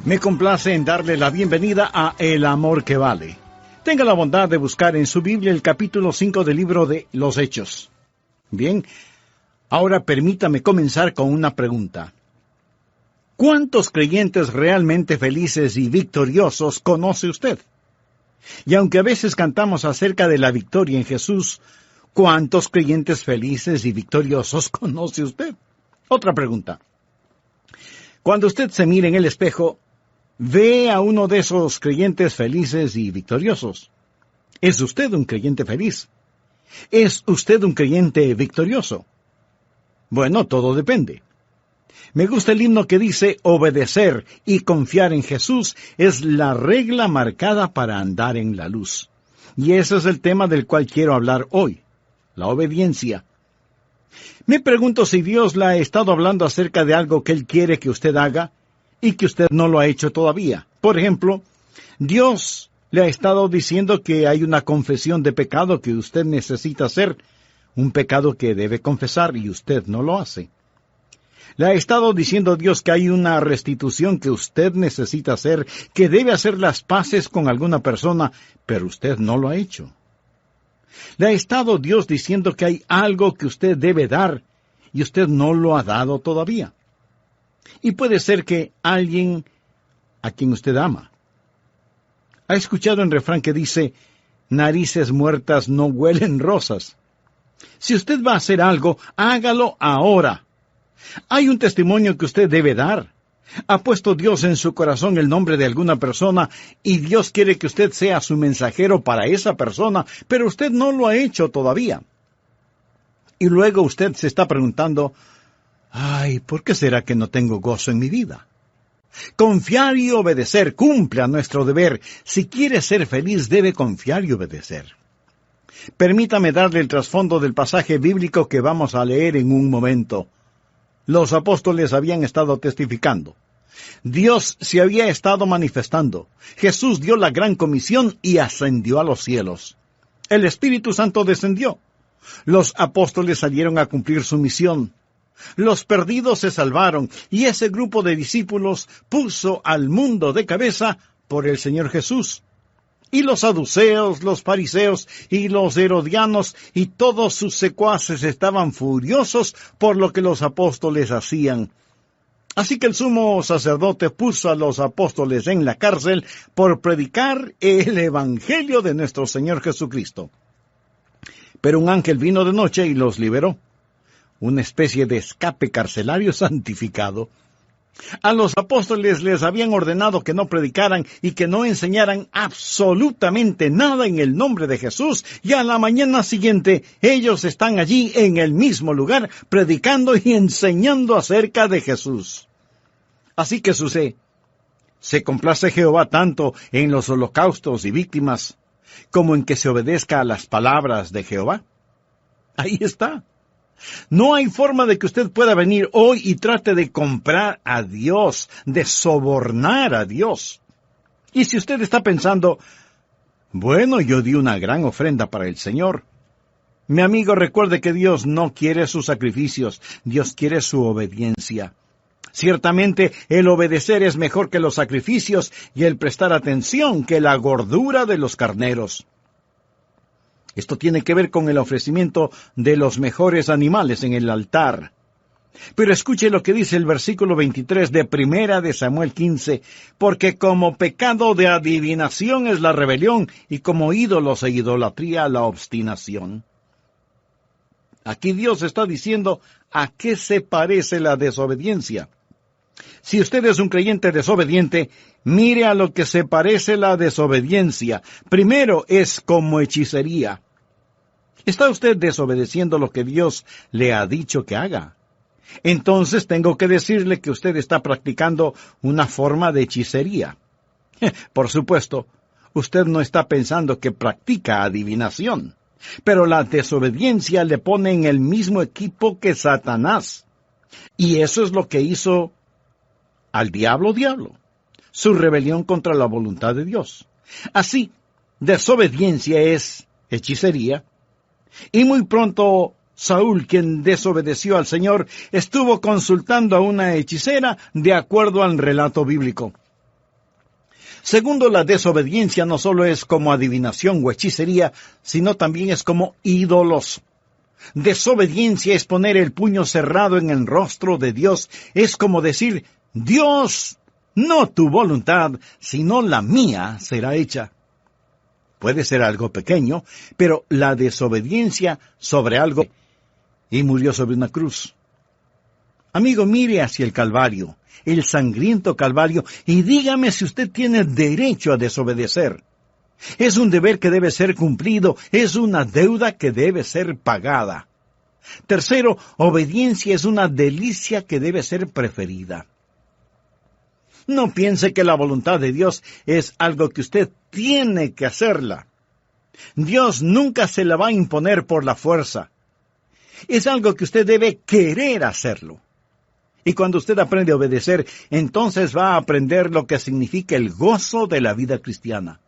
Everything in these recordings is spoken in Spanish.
Me complace en darle la bienvenida a El Amor que Vale. Tenga la bondad de buscar en su Biblia el capítulo 5 del libro de Los Hechos. Bien, ahora permítame comenzar con una pregunta. ¿Cuántos creyentes realmente felices y victoriosos conoce usted? Y aunque a veces cantamos acerca de la victoria en Jesús, ¿cuántos creyentes felices y victoriosos conoce usted? Otra pregunta. Cuando usted se mira en el espejo, ¿ve a uno de esos creyentes felices y victoriosos? ¿Es usted un creyente feliz? ¿Es usted un creyente victorioso? Bueno, todo depende. Me gusta el himno que dice, obedecer y confiar en Jesús es la regla marcada para andar en la luz. Y ese es el tema del cual quiero hablar hoy, la obediencia. Me pregunto si Dios le ha estado hablando acerca de algo que Él quiere que usted haga y que usted no lo ha hecho todavía. Por ejemplo, Dios le ha estado diciendo que hay una confesión de pecado que usted necesita hacer, un pecado que debe confesar y usted no lo hace. Le ha estado diciendo Dios que hay una restitución que usted necesita hacer, que debe hacer las paces con alguna persona, pero usted no lo ha hecho. Le ha estado Dios diciendo que hay algo que usted debe dar, y usted no lo ha dado todavía. Y puede ser que alguien a quien usted ama. ¿Ha escuchado el refrán que dice, narices muertas no huelen rosas? Si usted va a hacer algo, hágalo ahora. Hay un testimonio que usted debe dar. Ha puesto Dios en su corazón el nombre de alguna persona y Dios quiere que usted sea su mensajero para esa persona, pero usted no lo ha hecho todavía. Y luego usted se está preguntando, ay, ¿por qué será que no tengo gozo en mi vida? Confiar y obedecer, cumpla nuestro deber. Si quiere ser feliz, debe confiar y obedecer. Permítame darle el trasfondo del pasaje bíblico que vamos a leer en un momento. Los apóstoles habían estado testificando. Dios se había estado manifestando. Jesús dio la gran comisión y ascendió a los cielos. El Espíritu Santo descendió. Los apóstoles salieron a cumplir su misión. Los perdidos se salvaron y ese grupo de discípulos puso al mundo de cabeza por el Señor Jesús. Y los saduceos, los fariseos y los herodianos y todos sus secuaces estaban furiosos por lo que los apóstoles hacían. Así que el sumo sacerdote puso a los apóstoles en la cárcel por predicar el evangelio de nuestro Señor Jesucristo. Pero un ángel vino de noche y los liberó. Una especie de escape carcelario santificado. A los apóstoles les habían ordenado que no predicaran y que no enseñaran absolutamente nada en el nombre de Jesús, y a la mañana siguiente ellos están allí en el mismo lugar predicando y enseñando acerca de Jesús. Así que sucede, ¿se complace Jehová tanto en los holocaustos y víctimas como en que se obedezca a las palabras de Jehová? Ahí está. No hay forma de que usted pueda venir hoy y trate de comprar a Dios, de sobornar a Dios. Y si usted está pensando, bueno, yo di una gran ofrenda para el Señor. Mi amigo, recuerde que Dios no quiere sus sacrificios, Dios quiere su obediencia. Ciertamente, el obedecer es mejor que los sacrificios y el prestar atención que la gordura de los carneros. Esto tiene que ver con el ofrecimiento de los mejores animales en el altar. Pero escuche lo que dice el versículo 23 de Primera de Samuel 15, porque como pecado de adivinación es la rebelión, y como ídolos e idolatría la obstinación. Aquí Dios está diciendo a qué se parece la desobediencia. Si usted es un creyente desobediente, mire a lo que se parece la desobediencia. Primero es como hechicería. ¿Está usted desobedeciendo lo que Dios le ha dicho que haga? Entonces tengo que decirle que usted está practicando una forma de hechicería. Por supuesto, usted no está pensando que practica adivinación, pero la desobediencia le pone en el mismo equipo que Satanás. Y eso es lo que hizo al diablo, su rebelión contra la voluntad de Dios. Así, desobediencia es hechicería, y muy pronto Saúl, quien desobedeció al Señor, estuvo consultando a una hechicera de acuerdo al relato bíblico. Segundo, la desobediencia no solo es como adivinación o hechicería, sino también es como ídolos. Desobediencia es poner el puño cerrado en el rostro de Dios. Es como decir, Dios, no tu voluntad, sino la mía será hecha. Puede ser algo pequeño, pero la desobediencia sobre algo, y murió sobre una cruz. Amigo, mire hacia el Calvario, el sangriento Calvario, y dígame si usted tiene derecho a desobedecer. Es un deber que debe ser cumplido, es una deuda que debe ser pagada. Tercero, obediencia es una delicia que debe ser preferida. No piense que la voluntad de Dios es algo que usted tiene que hacerla. Dios nunca se la va a imponer por la fuerza. Es algo que usted debe querer hacerlo. Y cuando usted aprende a obedecer, entonces va a aprender lo que significa el gozo de la vida cristiana.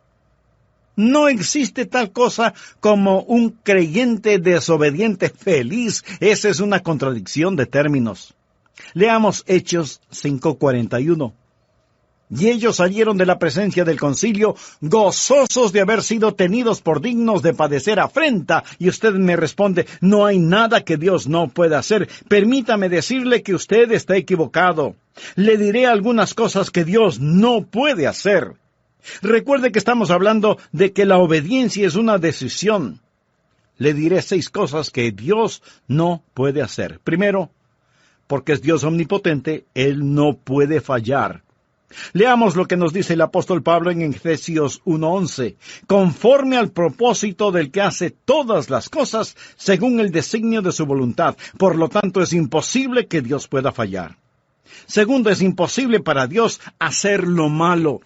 No existe tal cosa como un creyente desobediente feliz. Esa es una contradicción de términos. Leamos Hechos 5:41. Y ellos salieron de la presencia del concilio, gozosos de haber sido tenidos por dignos de padecer afrenta. Y usted me responde, no hay nada que Dios no pueda hacer. Permítame decirle que usted está equivocado. Le diré algunas cosas que Dios no puede hacer. Recuerde que estamos hablando de que la obediencia es una decisión. Le diré 6 cosas que Dios no puede hacer. Primero, porque es Dios omnipotente, Él no puede fallar. Leamos lo que nos dice el apóstol Pablo en Efesios 1:11. Conforme al propósito del que hace todas las cosas según el designio de su voluntad. Por lo tanto, es imposible que Dios pueda fallar. Segundo, es imposible para Dios hacer lo malo.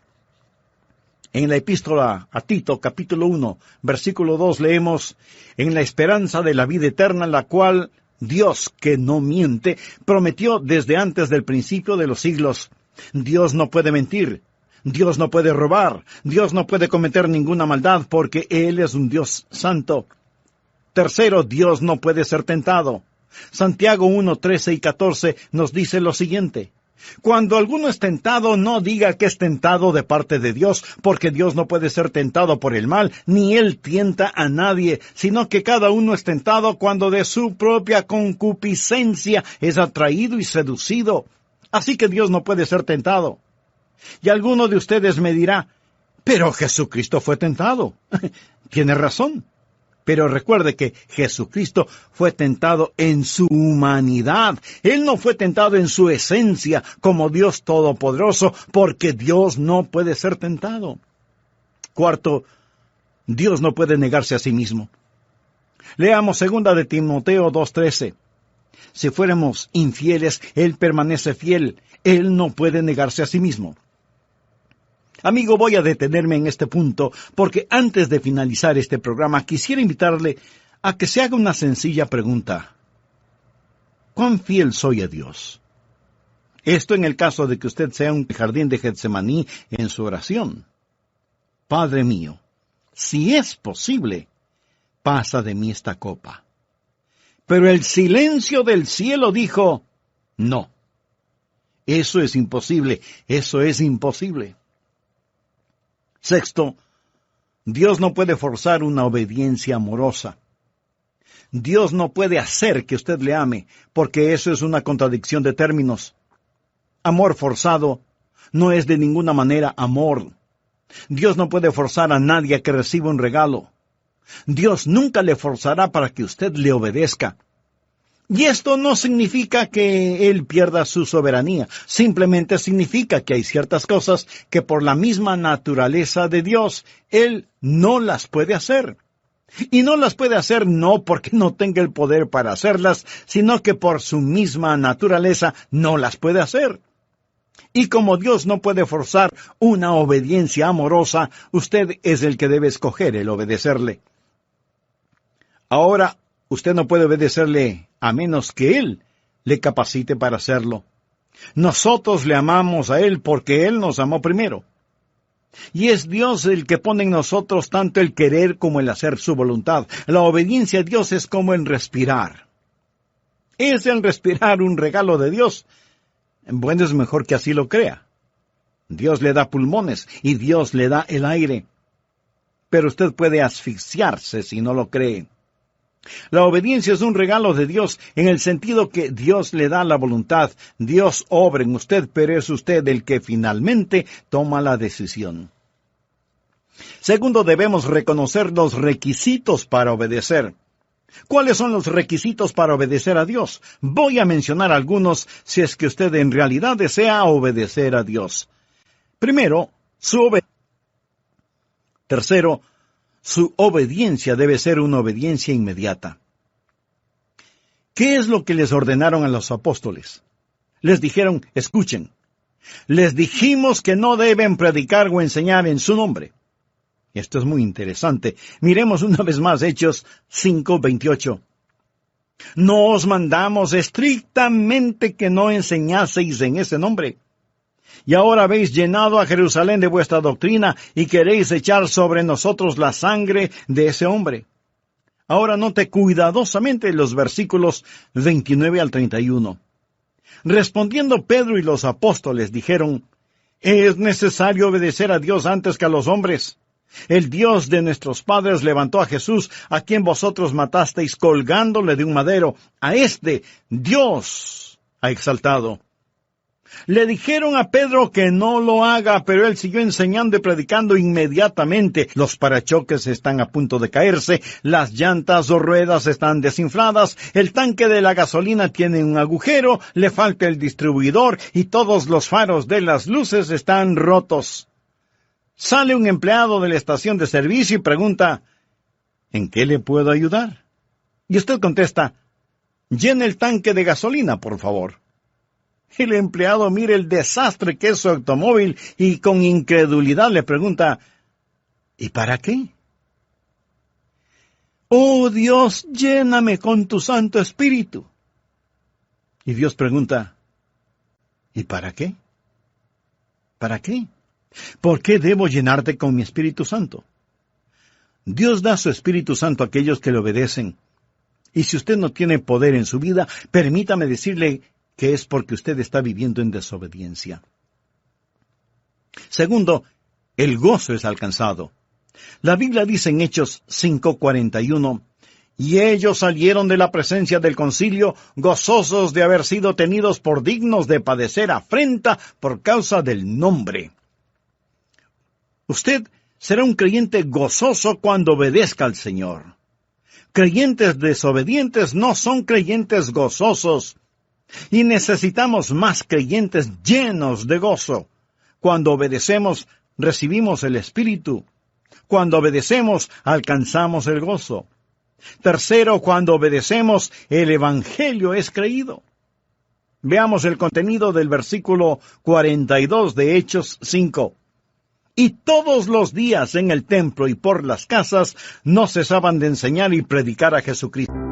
En la epístola a Tito, capítulo 1, versículo 2, leemos, en la esperanza de la vida eterna, la cual Dios, que no miente, prometió desde antes del principio de los siglos. Dios no puede mentir, Dios no puede robar, Dios no puede cometer ninguna maldad, porque Él es un Dios santo. Tercero, Dios no puede ser tentado. Santiago 1, 13 y 14 nos dice lo siguiente. Cuando alguno es tentado, no diga que es tentado de parte de Dios, porque Dios no puede ser tentado por el mal, ni Él tienta a nadie, sino que cada uno es tentado cuando de su propia concupiscencia es atraído y seducido. Así que Dios no puede ser tentado. Y alguno de ustedes me dirá, pero Jesucristo fue tentado. Tiene razón. Pero recuerde que Jesucristo fue tentado en su humanidad. Él no fue tentado en su esencia como Dios Todopoderoso, porque Dios no puede ser tentado. Cuarto, Dios no puede negarse a sí mismo. Leamos 2 de Timoteo 2:13. Si fuéramos infieles, Él permanece fiel. Él no puede negarse a sí mismo. Amigo, voy a detenerme en este punto, porque antes de finalizar este programa, quisiera invitarle a que se haga una sencilla pregunta. ¿Cuán fiel soy a Dios? Esto en el caso de que usted sea un jardín de Getsemaní en su oración. Padre mío, si es posible, pasa de mí esta copa. Pero el silencio del cielo dijo, no. Eso es imposible, eso es imposible. Sexto, Dios no puede forzar una obediencia amorosa. Dios no puede hacer que usted le ame, porque eso es una contradicción de términos. Amor forzado no es de ninguna manera amor. Dios no puede forzar a nadie a que reciba un regalo. Dios nunca le forzará para que usted le obedezca. Y esto no significa que Él pierda su soberanía, simplemente significa que hay ciertas cosas que por la misma naturaleza de Dios, Él no las puede hacer. Y no las puede hacer no porque no tenga el poder para hacerlas, sino que por su misma naturaleza no las puede hacer. Y como Dios no puede forzar una obediencia amorosa, usted es el que debe escoger el obedecerle. Ahora, usted no puede obedecerle a menos que Él le capacite para hacerlo. Nosotros le amamos a Él porque Él nos amó primero. Y es Dios el que pone en nosotros tanto el querer como el hacer su voluntad. La obediencia a Dios es como el respirar. ¿Es el respirar un regalo de Dios? Bueno, es mejor que así lo crea. Dios le da pulmones y Dios le da el aire. Pero usted puede asfixiarse si no lo cree. La obediencia es un regalo de Dios en el sentido que Dios le da la voluntad. Dios obra en usted, pero es usted el que finalmente toma la decisión. Segundo, debemos reconocer los requisitos para obedecer. ¿Cuáles son los requisitos para obedecer a Dios? Voy a mencionar algunos si es que usted en realidad desea obedecer a Dios. Primero, su obediencia. Tercero, su obediencia debe ser una obediencia inmediata. ¿Qué es lo que les ordenaron a los apóstoles? Les dijeron, escuchen, les dijimos que no deben predicar o enseñar en su nombre. Esto es muy interesante. Miremos una vez más Hechos 5:28. No os mandamos estrictamente que no enseñaseis en ese nombre. Y ahora habéis llenado a Jerusalén de vuestra doctrina y queréis echar sobre nosotros la sangre de ese hombre. Ahora note cuidadosamente los versículos 29 al 31. Respondiendo Pedro y los apóstoles dijeron, es necesario obedecer a Dios antes que a los hombres. El Dios de nuestros padres levantó a Jesús, a quien vosotros matasteis colgándole de un madero. A este Dios ha exaltado. Le dijeron a Pedro que no lo haga, pero él siguió enseñando y predicando inmediatamente. Los parachoques están a punto de caerse, las llantas o ruedas están desinfladas, el tanque de la gasolina tiene un agujero, le falta el distribuidor y todos los faros de las luces están rotos. Sale un empleado de la estación de servicio y pregunta, ¿en qué le puedo ayudar? Y usted contesta, llene el tanque de gasolina, por favor. El empleado mira el desastre que es su automóvil y con incredulidad le pregunta, ¿y para qué? Oh Dios, lléname con tu Santo Espíritu. Y Dios pregunta, ¿y para qué? ¿Para qué? ¿Por qué debo llenarte con mi Espíritu Santo? Dios da su Espíritu Santo a aquellos que le obedecen. Y si usted no tiene poder en su vida, permítame decirle que es porque usted está viviendo en desobediencia. Segundo, el gozo es alcanzado. La Biblia dice en Hechos 5:41, y ellos salieron de la presencia del concilio, gozosos de haber sido tenidos por dignos de padecer afrenta por causa del nombre. Usted será un creyente gozoso cuando obedezca al Señor. Creyentes desobedientes no son creyentes gozosos. Y necesitamos más creyentes llenos de gozo. Cuando obedecemos, recibimos el Espíritu. Cuando obedecemos, alcanzamos el gozo. Tercero, cuando obedecemos, el Evangelio es creído. Veamos el contenido del versículo 42 de Hechos 5. Y todos los días en el templo y por las casas no cesaban de enseñar y predicar a Jesucristo.